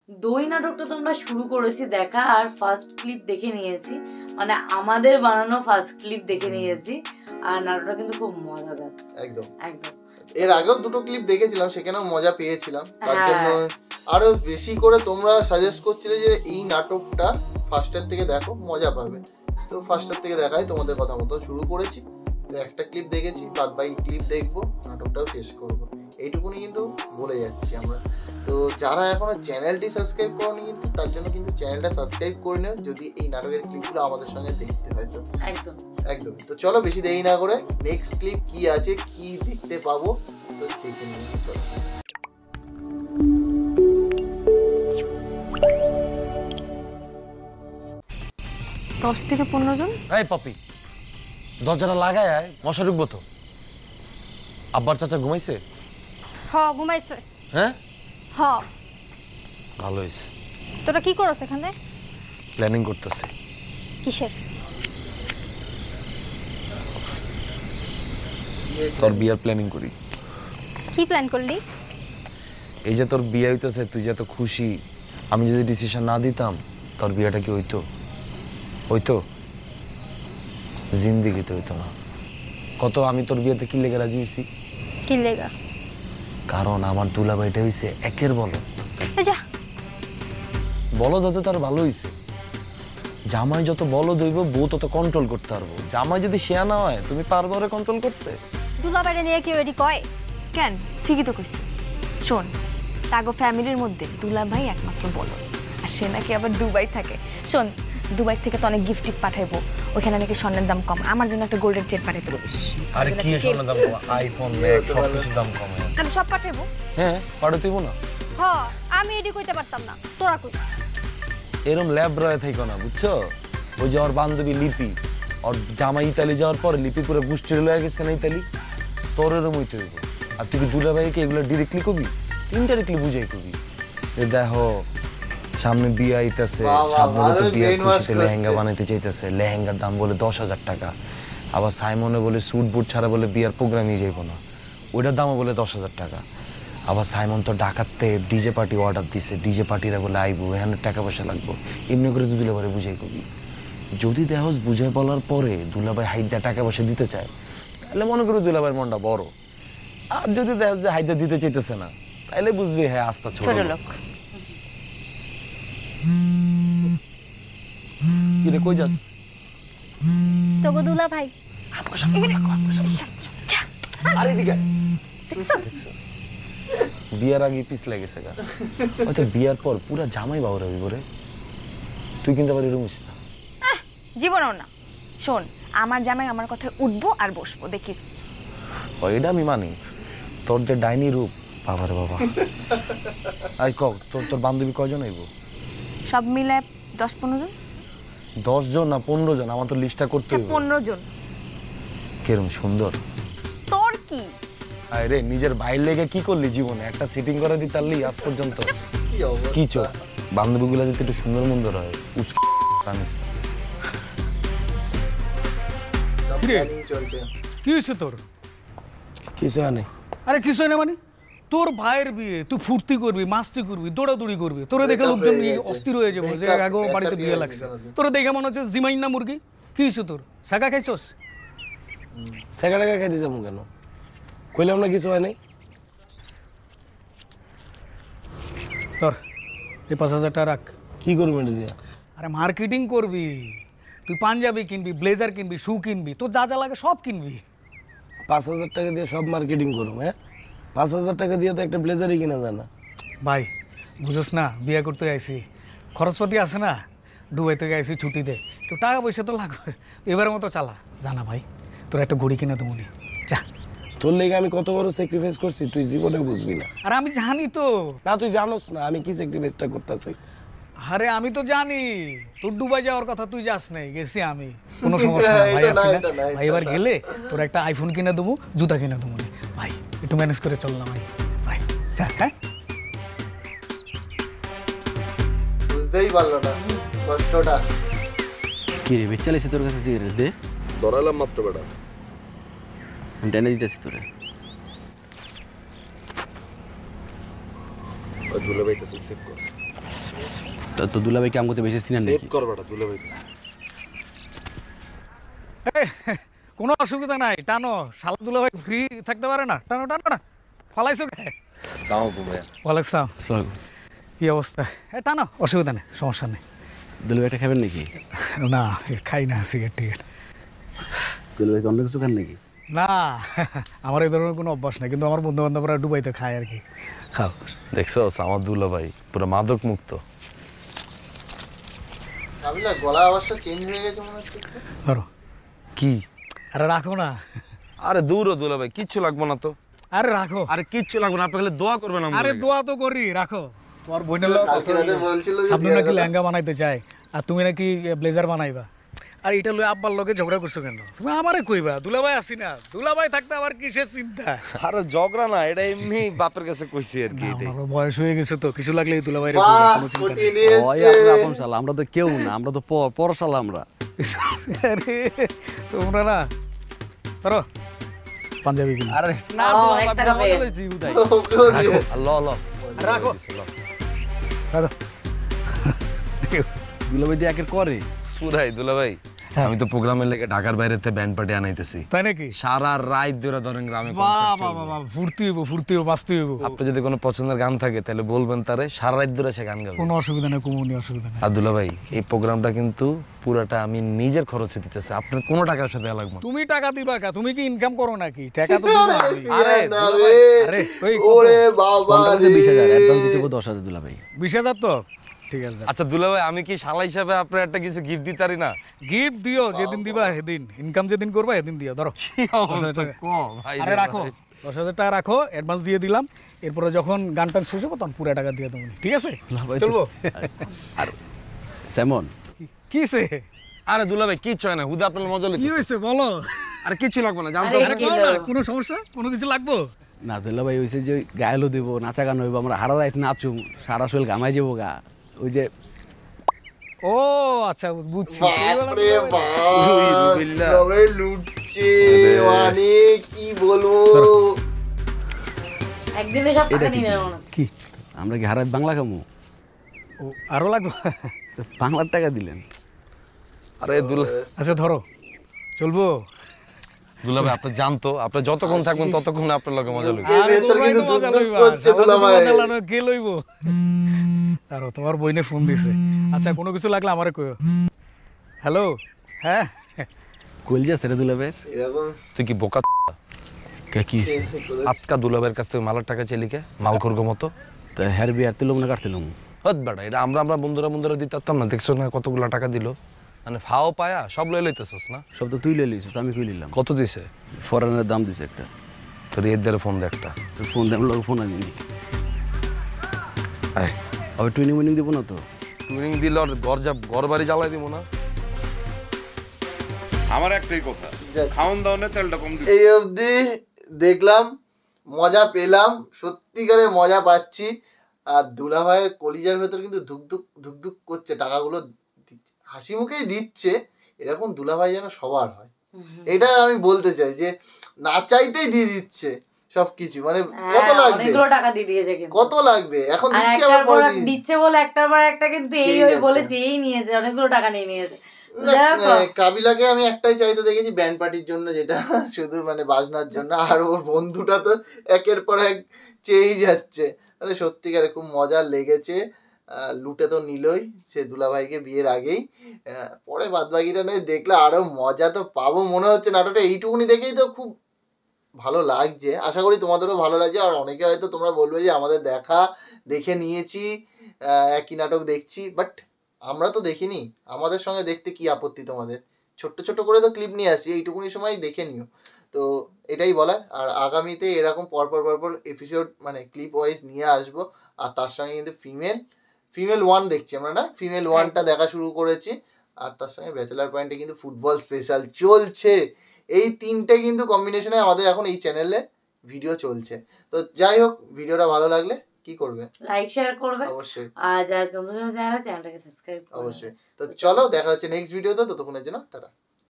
দই নাটকটা তো আমরা শুরু করেছি দেখা, আর ফার্স্ট ক্লিপ দেখে নিয়েছি, মানে আমাদের বানানো ফার্স্ট ক্লিপ দেখে নিয়েছি। আর নাটকটা কিন্তু খুব মজাদার। একদম একদম। এর আগেও দুটো ক্লিপ দেখেছিলাম, সেখানেও মজা পেয়েছিলাম। তার হ্যাঁ। জন্য আরো বেশি করে তোমরা সাজেস্ট করছিলে যে এই নাটকটা ফার্স্টের থেকে দেখো, মজা পাবে। তো ফার্স্টের থেকে দেখাই তোমাদের কথা মতো শুরু করেছি। তো একটা ক্লিপ দেখেছি, বাদ বাকি ক্লিপ দেখবো, নাটকটাও শেষ করবো, এইটুকুনি কিন্তু বলে যাচ্ছি আমরা। তো যারা এখনো চ্যানেলটি সাবস্ক্রাইব করনি কিন্তু তার জন্য কিন্তু চ্যানেলটা সাবস্ক্রাইব করে নেও, যদি এই নাটকের ক্লিপগুলো আমাদের সঙ্গে দেখতে হয় তো। একদম একদম। তো চলো বেশি দেরি না করে নেক্সট ক্লিপ কি আছে, কি দেখতে পাবো, তো দেখে নিই। চলো। 10 থেকে 15 জন। এই পপি, দরজাটা লাগায় আয়, মশা ঢুকবো তো। আব্বার চাচা ঘুমাইছে? হ ঘুমাইছে। হ্যাঁ হ। ভালো হয়েছে। তোরা কি করছ এখানে? প্ল্যানিং করতেছে। কিসের? তোর বিয়ার প্ল্যানিং করি। কি প্ল্যান করলি? এই যে তোর বিয়ে হইতেছে, তুই যে এত খুশি, আমি যদি ডিসিশন না দিতাম তোর বিয়েটা কি হইতো? হইতো? জিন্দিগিতে হইতো না। কত আমি তোর বিয়েতে কি লেগে রাজি হয়েছি? কি লেগা? কারণ আমার দুলাভাইটা হইছে একের বলদ। যা বলদ হতে তার ভালো হইছে। জামাই যত বলদ হইব বউ তত কন্ট্রোল করতে পারবো। জামাই যদি শেয়া না হয়, তুমি পারবো ওরে কন্ট্রোল করতে? দুলাভাইরে নিয়ে কেউ এটি কয়? কেন? ঠিকই তো কইছি। শোন, তাগো ফ্যামিলির মধ্যে দুলাভাই একমাত্র বলো, আর সে নাকি আবার দুবাই থাকে। শোন, দুবাই থেকে তো অনেক গিফট পাঠাইবো, ওখানে নাকি স্বর্ণের দাম কম। আমার জন্য একটা গোল্ডেন চেন পাঠাইতে বলিস। আরে কি স্বর্ণের দাম কম? আইফোন ম্যাক্স সব কিছুর দাম কম। তাহলে সব পাঠাইবো? হ্যাঁ, পাঠাইতেইব না। হ্যাঁ, আমি এটি কইতে পারতাম না, তোরা কই। এরম ল্যাব রয়ে থাইকো না, বুঝছো? ওই যে ওর বান্ধবী লিপি, ওর জামাই ইতালি যাওয়ার পরে লিপি পুরো গোষ্ঠী লয়ে গেছে না ইতালি, তোর এরম হইতে হইব। আর তুই কি দুলাভাইকে এগুলো ডিরেক্টলি কবি? ইনডাইরেক্টলি বুঝাই কবি যে দেখো সামনে বিয়ে আইতেছে, সামনে তো বিয়ে খুশিতে লেহেঙ্গা বানাইতে চাইতেছে, লেহেঙ্গার দাম বলে 10,000 টাকা। আবার সাইমনে বলে স্যুট বুট ছাড়া বলে বিয়ার প্রোগ্রামই যাইব না, ওইটার দামও বলে 10,000 টাকা। আবার সাইমন তো ডাকাতে ডিজে পার্টি অর্ডার দিছে, ডিজে পার্টিরা বলে আইবো, এখানে টাকা পয়সা লাগবো। এমনি করে তুই দুলাভাই বুঝাই কবি। যদি দেহস বুঝাই বলার পরে দুলাভাই হাইদা টাকা পয়সা দিতে চায়, তাহলে মনে করি দুলাভাইয়ের মনটা বড়। আর যদি দেহস যে হাইদা দিতে চাইতেছে না, তাহলে বুঝবি হ্যাঁ আস্তা ছোট লোক। কি রে, কই যাস? তোগো দুলাভাই। আরে এদিকে বিয়ার আগে পিছ লেগেছে গা, হয়তো বিয়ার পর পুরা জামাই বাবুর হবি করে। তুই কিন্তু আবার এরকম না। জীবনও না। শোন, আমার জামাই আমার কথায় উঠবো আর বসবো, দেখিস। এটা আমি মানি। তোর যে ডাইনি রূপ, বাবারে বাবা। আই ক, তোর বান্ধবী কয়জন আইব? সব মিলে 10-15 জন। 10 জন না 15 জন? আমার তো লিস্টটা করতে হইব। 15 জন। কেরম সুন্দর। তোর কি? আরে নিজের ভাইয়ের লেগে কি করলি জীবনে? একটা সেটিং করে দিতে পারলি আজ পর্যন্ত? কি চো বান্ধবীগুলো যদি একটু সুন্দর মন্দর হয়, কি হয়েছে তোর? কিছু নেই। আরে কিছু হয় না মানে? তোর ভাইয়ের বিয়ে, তুই ফুর্তি করবি, মাস্তি করবি, দৌড়াদৌড়ি করবি, তোরা দেখে লোকজন অস্থির হয়ে যাবো যে আগে বাড়িতে বিয়ে লাগছে। তোরা দেখে মনে হচ্ছে জিমাইন না মুরগি। কি হয়েছে তোর? শাখা খাইছস? শাখা টাকা খাইতে যাবো কেন? কইলাম না কিছু হয় নাই। তোর এই 5,000 টাকা রাখ। কি করবি এটা দিয়ে? আরে মার্কেটিং করবি, তুই পাঞ্জাবি কিনবি, ব্লেজার কিনবি, শু কিনবি, তোর যা যা লাগে সব কিনবি। 5,000 টাকা দিয়ে সব মার্কেটিং করবো? হ্যাঁ, 5,000 টাকা দিয়ে তো একটা ব্লেজারই কিনা যায় না। ভাই বুঝোস না, বিয়ে করতে আইসি, খরচপাতি আছে না, দুবাই থেকে আইসি ছুটিতে, একটু টাকা পয়সা তো লাগবে, এবারের মতো চালা। জানা ভাই, তোর একটা ঘড়ি কিনে দেবো নি, যা। তোর লেগে আমি কত বড় স্যাক্রিফাইস করছি তুই জীবনে বুঝবি না। আর আমি জানি তো। না, তুই জানোস না আমি কি স্যাক্রিফাইসটা করতেছি। আরে আমি তো জানি তোর দুবাই যাওয়ার কথা, তুই যাস নাই, গেছি আমি, কোনো সমস্যা না ভাই, আসি না ভাই। এবার গেলে তোর একটা আইফোন কিনে দেবো, জুতা কিনে দেবো ভাই, একটু ম্যানেজ করে চল না ভাই। ভাই যা। হ্যাঁ, বুঝতেই পারলো না কষ্টটা। কি রে বেচা লাইছে তোর কাছে সিগারেট দে? ধরালাম মাত্র বেটা, আমি টেনে দিতেছি তোরে। ধুলে পাইতেছে সেভ কর। তো দুলাভাই কি আমাকে বেশি সিনেন সেভ নাকি? কর বেটা দুলাভাই। কোনো অসুবিধা নাই, টানো। শালা দুলাভাই ফ্রি থাকতে পারে না, টানো টানো না। ফালাইছো কে? তাও ভাইয়া ওয়ালাইকুম সালাম। আসসালামু কি অবস্থা? টানো, অসুবিধা নেই, সমস্যা নেই। দুলাভাইটা খাবেন নাকি? না, খাই না সিগারেট টিগারেট। দুলাভাইকে অন্য কিছু খান নাকি? না, আমার এই ধরনের কোনো অভ্যাস নেই, কিন্তু আমার বন্ধু বান্ধবরা ডুবাইতে খায় আর কি। খাও। দেখছো আমার দুলা ভাই পুরো মাদক মুক্ত। কাবিলা গলা আওয়াজটা চেঞ্জ হয়ে গেছে মনে হচ্ছে একটু। ধরো। কি? আরে রাখো না। আরে দূরও দুলা ভাই, কিচ্ছু লাগবো না তো। আরে রাখো। আরে কিচ্ছু লাগবে না, আপনি খালি দোয়া করবেন আমার আরে লাগি। দোয়া তো করি, রাখো। তোমার বোনের লোক কালকে রাতে বলছিল যে সামনে বিয়ের নাকি কথা। লেহেঙ্গা বানাইতে চায়, আর তুমি নাকি ব্লেজার বানাইবা। আর এটা লই আব্বার লগে ঝগড়া করছো কেন? তুমি আমারে কইবা, দুলাভাই আসি না, দুলাভাই থাকতে আবার কিসের চিন্তা? আরে ঝগড়া না, এটা এমনি বাপের কাছে কইছি আর কি। না, এটাই আমার বয়স হয়ে গেছে তো, কিছু লাগলে দুলাভাই রে বাহ, কইবা, কোনো চিন্তা পটিয়ে নেই। ওই নিয়েছে। আপনার আপন শালা, আমরা তো কেউ না, আমরা তো পর শালা আমরা। আরে তোমরা না, ধরো পাঞ্জাবি কিনা। আরে না ও, তো এক বাবা, টাকা মজা পেয়ে। লইছি উদাই। ওকেও দিয়ে। ল ল রাখো। ধরো। দুলাভাই দিয়ে একের করে। পুরাই দুলা ভাই, আমি তো প্রোগ্রামের লেগে ঢাকার বাইরেতে ব্যান্ড পার্টি আনাইতেছি। তাই নাকি? সারা রাত ধরে ধরেন গ্রামে বাহ concert বাহ চলবে। বাহ, ফুর্তি হইব, ফুর্তি হইব, মাস্তি হইব। আপনার যদি কোনো পছন্দের গান থাকে তাহলে বলবেন, তারে সারা রাত ধরে সে গান গাবে। কোনো অসুবিধা নেই, কোনো অসুবিধা নেই। আর দুলা ভাই, এই প্রোগ্রামটা কিন্তু পুরাটা আমি নিজের খরচে দিতেছি, আপনার কোনো টাকার সাথে দেওয়া লাগবে না। তুমি টাকা দিবা কা? তুমি কি ইনকাম করো নাকি? টাকা তো দিবা আমি। আরে আরে, না দুলা রে। আরে, ওই কত? ওরে বাবা কন্ট্রাক্টে রে। 20,000 অ্যাডভান্স দিতে হবে 10,000 দুলাভাই। 20,000 তো? ঠিক আছে। আচ্ছা দুলা ভাই, আমি কি শালা হিসাবে আপনার একটা কিছু গিফট দিতে পারি না? গিফট দিও, যেদিন দিবা সেদিন, ইনকাম যেদিন করবা সেদিন দিও। ধরো। কি অবস্থা কো ভাই আরে রে রাখো, ভাই। 10,000 টাকা রাখো, অ্যাডভান্স দিয়ে দিলাম। এরপরে যখন গান টান শেষ হবো তখন পুরো টাকা দিয়ে দেবো, ঠিক আছে? দুলাভাই তো- চলবো? আর স্যামন, কি সে? আরে দুলা ভাই কিচ্ছু হয় না, হুদা আপনার মজা কি লইতেছে। হয়েছে বলো? আরে কিচ্ছু লাগবে না, জানতো আরে আরে কি বলো হলো? না, কোনো সমস্যা, কোনো কিছু লাগবো? না দুলাভাই হয়েছে যে ওই গায়েলও দেবো, নাচা গান হইব, আমরা হারা রাত নাচুম, সারা শরীর গামাই যাবো গা। ওই যে ও আচ্ছা, বুঝছি। বাপরে বাপ, রুবিল্লা। তবে লুটছে মানে কি বলবো। একদিনে সব টাকা নিয়ে নেবে মনে হচ্ছে। কি? আমরা কি হারাত বাংলা খামু? ও আরো লাগবে? তো বাংলার টাকা দিলেন। আরে দুলা আচ্ছা ধরো, চলবো? দুলা ভাই, আপনি জানতো, আপনি যতক্ষণ থাকবেন ততক্ষণ আপনার লগে মজা লইব। এর আরে ভেতর তোমরাই কিন্তু তো মজা দুধ লইবা, করছে সবাই তো দুলাভাই। মজা লানো, কে লইব? আরো তোমার বইনে ফোন দিছে। আচ্ছা, কোনো কিছু লাগলে আমারে কইও। হ্যালো, হ্যাঁ। কইল যাচ্ছে রে দুলাভাই। এরকম তুই কি বোকা? কি আজকা দুলাভাইয়ের কাছ থেকে মালের টাকা চেলিকে মাল করগো মতো। তা হের বিয়ার তিলম না কাটতিলম? হত বেটা, এটা আমরা বন্ধুরা দিতে পারতাম না? দেখছো না কতগুলা টাকা দিল, মানে ফাও পায়া সব লই লইতেছস না। সব তো তুই লইলিস, আমি কই নিলাম। কত দিছে? ফরেনের দাম দিছে একটা। তোর এর দ্বারা ফোন দে একটা। তোর ফোন দেন, লোক ফোন আনিনি। আয়, আবার টুইনিং উইনিং দিব না তো? টুরিং দিল আর ঘর বাড়ি জ্বালাই দিব না। আমার একটাই কথা, যাক। খাওন দাওনে তেলটা কম দিতে এই অবধি দেখলাম, মজা পেলাম, সত্যিকারে মজা পাচ্ছি। আর দুলাভাইয়ের কলিজার ভেতর কিন্তু ধুকধুক করছে, টাকাগুলো হাসি মুখেই দিচ্ছে। এরকম দুলাভাই যেন সবার হয়, এটা আমি বলতে চাই, যে না চাইতেই দিয়ে দিচ্ছে সবকিছু। মানে কত হ্যাঁ, লাগবে, অনেকগুলো টাকা দিয়ে দিয়েছে কিন্তু। কত লাগবে এখন আর দিচ্ছে, একটার আবার পর পরে এক দিচ্ছে বলে একটার পর একটা কিন্তু এই চেয়ে ওই যাচ্ছে। বলেছে, এই নিয়েছে, অনেকগুলো টাকা নিয়ে নিয়েছে। না, দেখো, কাবিলাকে আমি একটাই চাইতে দেখেছি, ব্যান্ড পার্টির জন্য, যেটা শুধু মানে বাজনার জন্য। আর ওর বন্ধুটা তো একের পর এক চেয়েই যাচ্ছে। মানে সত্যিকারে খুব মজা লেগেছে। লুটে তো নিলই সে দুলাভাইকে বিয়ের আগেই, পরে বাদবাকিটা নয় দেখলে আরো মজা তো পাবো মনে হচ্ছে। নাটকটা এইটুকুনি দেখেই তো খুব ভালো লাগছে, আশা করি তোমাদেরও ভালো লাগছে। আর অনেকে হয়তো তোমরা বলবে যে আমাদের দেখে নিয়েছি, একই নাটক দেখছি, বাট আমরা তো দেখিনি, আমাদের সঙ্গে দেখতে কি আপত্তি তোমাদের? ছোট্ট ছোট্ট করে তো ক্লিপ নিয়ে আসি, এইটুকুনি সময় দেখে নিও। তো এটাই বলার। আর আগামীতে এরকম পরপর এপিসোড মানে ক্লিপ ওয়াইজ নিয়ে আসবো। আর তার সঙ্গে কিন্তু ফিমেল 1 দেখছি আমরা, না ফিমেল 1টা দেখা শুরু করেছি। আর তার সঙ্গে ব্যাচেলার পয়েন্টে কিন্তু ফুটবল স্পেশাল চলছে। এই তিনটে কিন্তু কম্বিনেশনে আমাদের এখন এই চ্যানেলে ভিডিও চলছে। তো যাই হোক, ভিডিওটা ভালো লাগলে কি করবে? লাইক শেয়ার করবে, অবশ্যই আর যারা নতুন চ্যানেলটাকে সাবস্ক্রাইব করবে। অবশ্যই। তো চলো, দেখা হচ্ছে নেক্সট ভিডিওতে, ততক্ষণের জন্য টাটা।